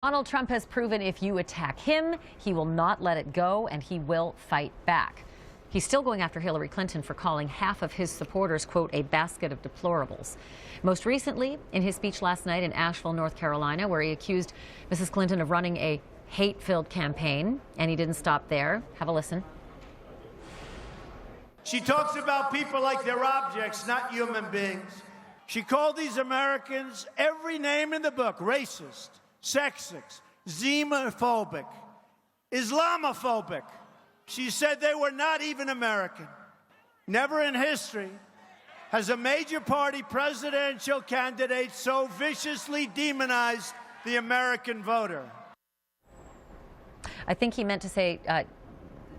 Donald Trump has proven if you attack him, he will not let it go and he will fight back. He's still going after Hillary Clinton for calling half of his supporters, quote, a basket of deplorables. Most recently, in his speech last night in Asheville, North Carolina, where he accused Mrs. Clinton of running a hate-filled campaign, and he didn't stop there. Have a listen. She talks about people like they're objects, not human beings. She called these Americans every name in the book: racist, sexist, xenophobic, Islamophobic. She said they were not even American. Never in history has a major party presidential candidate so viciously demonized the American voter. I think he meant to say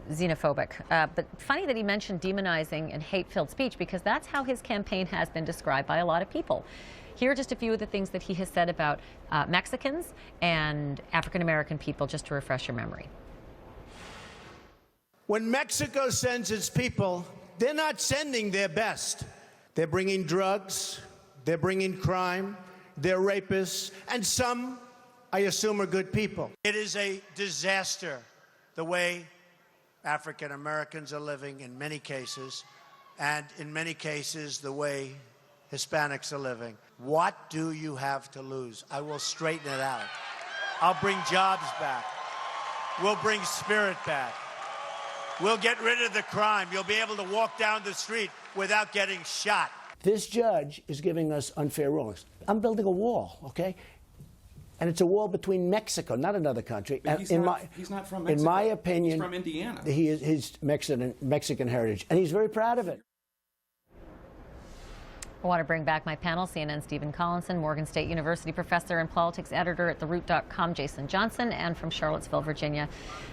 xenophobic, but funny that he mentioned demonizing and hate-filled speech, because that's how his campaign has been described by a lot of people. Here are just a few of the things that he has said about Mexicans and African-American people, just to refresh your memory. When Mexico sends its people, they're not sending their best. They're bringing drugs, they're bringing crime, they're rapists, and some, I assume, are good people. It is a disaster the way African Americans are living in many cases, and in many cases the way Hispanics are living. What do you have to lose? I will straighten it out. I'll bring jobs back. We'll bring spirit back. We'll get rid of the crime. You'll be able to walk down the street without getting shot. This judge is giving us unfair rulings. I'm building a wall, okay? And it's a wall between Mexico, not another country. But he's not from Mexico. In my opinion, he's from Indiana. He's Mexican heritage, and he's very proud of it. I want to bring back my panel: CNN Stephen Collinson, Morgan State University professor and politics editor at TheRoot.com Jason Johnson, and from Charlottesville, Virginia,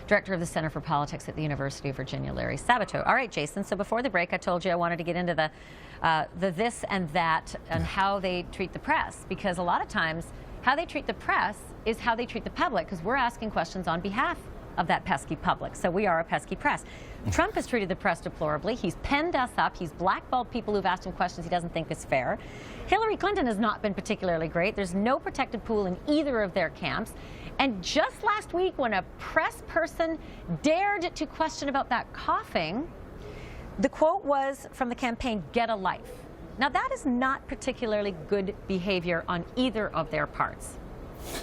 director of the Center for Politics at the University of Virginia, Larry Sabato. All right, Jason, so before the break, I told you I wanted to get into the this and that and how they treat the press, because a lot of times how they treat the press is how they treat the public, because we're asking questions on behalf of that pesky public. So we are a pesky press. Trump has treated the press deplorably. He's penned us up. He's blackballed people who've asked him questions he doesn't think is fair. Hillary Clinton has not been particularly great. There's no protected pool in either of their camps. And just last week, when a press person dared to question about that coughing, the quote was from the campaign, "Get a life." Now, that is not particularly good behavior on either of their parts.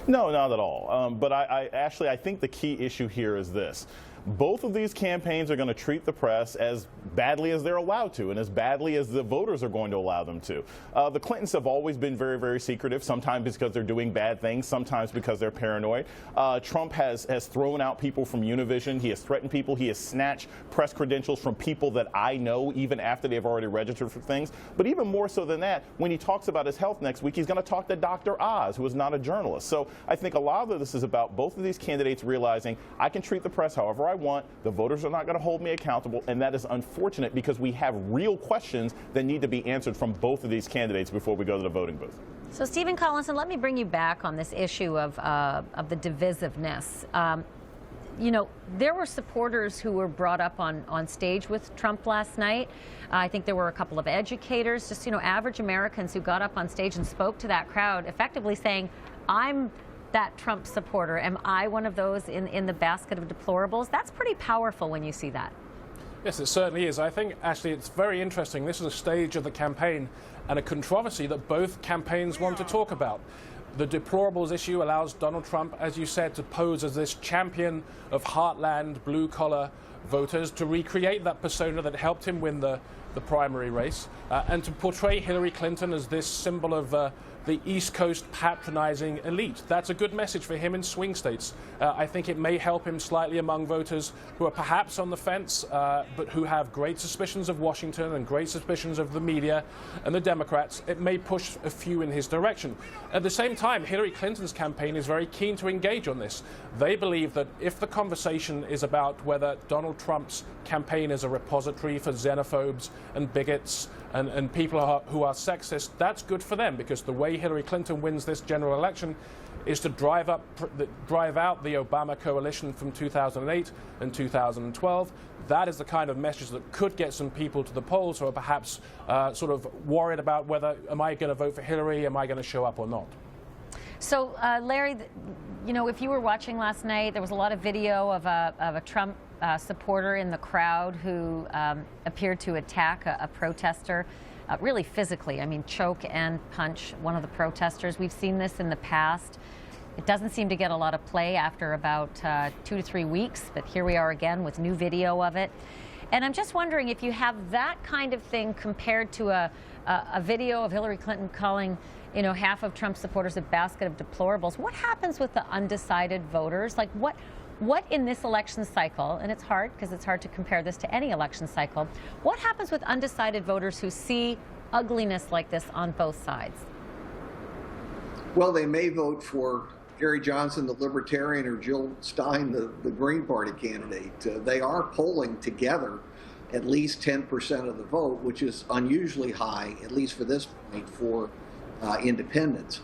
No, not at all. But I think the key issue here is this. Both of these campaigns are going to treat the press as badly as they're allowed to, and as badly as the voters are going to allow them to. The Clintons have always been very, very secretive, sometimes because they're doing bad things, sometimes because they're paranoid. Trump has thrown out people from Univision. He has threatened people. He has snatched press credentials from people that I know, even after they've already registered for things. But even more so than that, when he talks about his health next week, he's going to talk to Dr. Oz, who is not a journalist. So I think a lot of this is about both of these candidates realizing I can treat the press however I want. The voters are not going to hold me accountable, and that is unfortunate because we have real questions that need to be answered from both of these candidates before we go to the voting booth. So, Stephen Collinson, let me bring you back on this issue of the divisiveness. You know, there were supporters who were brought up on stage with Trump last night. I think there were a couple of educators, just, you know, average Americans who got up on stage and spoke to that crowd, effectively saying, I'm that Trump supporter. Am I one of those in the basket of deplorables? That's pretty powerful when you see that. Yes, it certainly is. I think, actually, it's very interesting. This is a stage of the campaign and a controversy that both campaigns want to talk about. The deplorables issue allows Donald Trump, as you said, to pose as this champion of heartland, blue-collar voters, to recreate that persona that helped him win the primary race, and to portray Hillary Clinton as this symbol of the East Coast patronizing elite. That's a good message for him in swing states. I think it may help him slightly among voters who are perhaps on the fence, but who have great suspicions of Washington and great suspicions of the media and the Democrats. It may push a few in his direction. At the same time, Hillary Clinton's campaign is very keen to engage on this. They believe that if the conversation is about whether Donald Trump's campaign is a repository for xenophobes and bigots and people who are sexist, that's good for them, because the way Hillary Clinton wins this general election is to drive out the Obama coalition from 2008 and 2012. That is the kind of message that could get some people to the polls who are perhaps sort of worried about whether, am I going to vote for Hillary, am I going to show up or not? So, Larry, you know, if you were watching last night, there was a lot of video of a Trump supporter in the crowd who appeared to attack a protester, really physically. I mean, choke and punch one of the protesters. We've seen this in the past. It doesn't seem to get a lot of play after about 2 to 3 weeks, but here we are again with new video of it. And I'm just wondering if you have that kind of thing compared to a video of Hillary Clinton calling, you know, half of Trump supporters a basket of deplorables. What happens with the undecided voters? Like what in this election cycle, and it's hard because it's hard to compare this to any election cycle, what happens with undecided voters who see ugliness like this on both sides? Well, they may vote for Gary Johnson, the Libertarian, or Jill Stein, the Green Party candidate. They are polling together at least 10% of the vote, which is unusually high, at least for this point, for independents.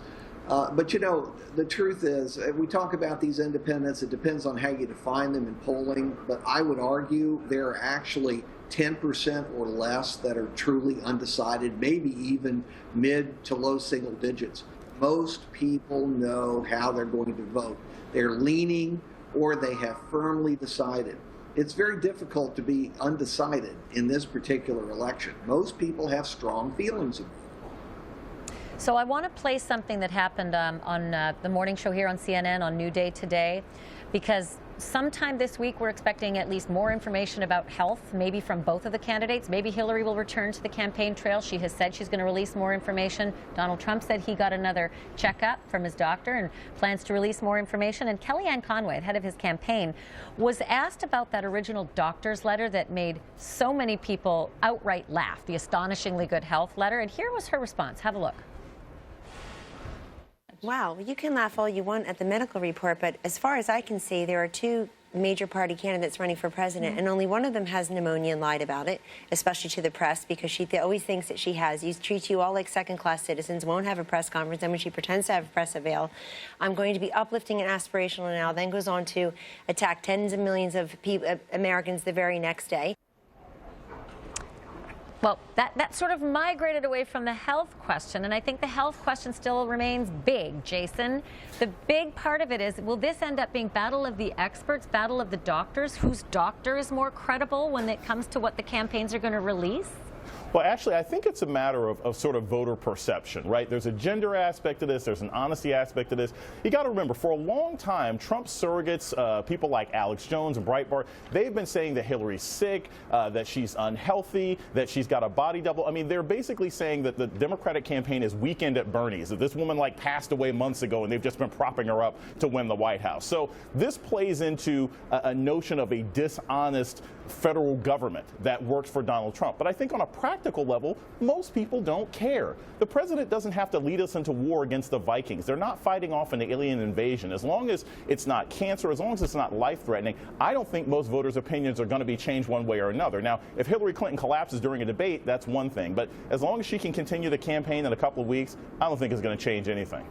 But, you know, the truth is, we talk about these independents, it depends on how you define them in polling, but I would argue there are actually 10% or less that are truly undecided, maybe even mid to low single digits. Most people know how they're going to vote. They're leaning or they have firmly decided. It's very difficult to be undecided in this particular election. Most people have strong feelings about it. So I want to play something that happened on the morning show here on CNN on New Day Today, because sometime this week we're expecting at least more information about health, maybe from both of the candidates. Maybe Hillary will return to the campaign trail. She has said she's going to release more information. Donald Trump said he got another checkup from his doctor and plans to release more information. And Kellyanne Conway, head of his campaign, was asked about that original doctor's letter that made so many people outright laugh, the astonishingly good health letter. And here was her response. Have a look. Wow, you can laugh all you want at the medical report, but as far as I can see, there are two major party candidates running for president, and only one of them has pneumonia and lied about it, especially to the press, because she always thinks that she has. She treats you all like second-class citizens, won't have a press conference, and when she pretends to have a press avail, I'm going to be uplifting and aspirational now, then goes on to attack tens of millions of Americans the very next day. Well, that sort of migrated away from the health question, and I think the health question still remains big, Jason. The big part of it is, will this end up being battle of the experts, battle of the doctors? Whose doctor is more credible when it comes to what the campaigns are going to release? Well, actually, I think it's a matter of sort of voter perception, right? There's a gender aspect to this. There's an honesty aspect to this. You got to remember, for a long time, Trump surrogates, people like Alex Jones and Breitbart, they've been saying that Hillary's sick, that she's unhealthy, that she's got a body double. I mean, they're basically saying that the Democratic campaign is Weekend at Bernie's, that this woman like passed away months ago and they've just been propping her up to win the White House. So this plays into a notion of a dishonest federal government that works for Donald Trump. But I think on a practical level, most people don't care. The president doesn't have to lead us into war against the Vikings. They're not fighting off an alien invasion. As long as it's not cancer, as long as it's not life-threatening, I don't think most voters' opinions are going to be changed one way or another. Now, if Hillary Clinton collapses during a debate, that's one thing. But as long as she can continue the campaign in a couple of weeks, I don't think it's going to change anything.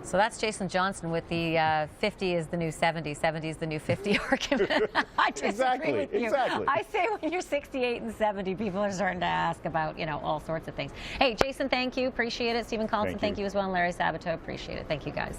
So that's Jason Johnson with the 50 is the new 70, 70 is the new 50 argument. I disagree with you. Exactly. I say when you're 68 and 70, people are starting to ask about, you know, all sorts of things. Hey, Jason, thank you. Appreciate it. Stephen Collinson, thank you as well. And Larry Sabato, appreciate it. Thank you, guys.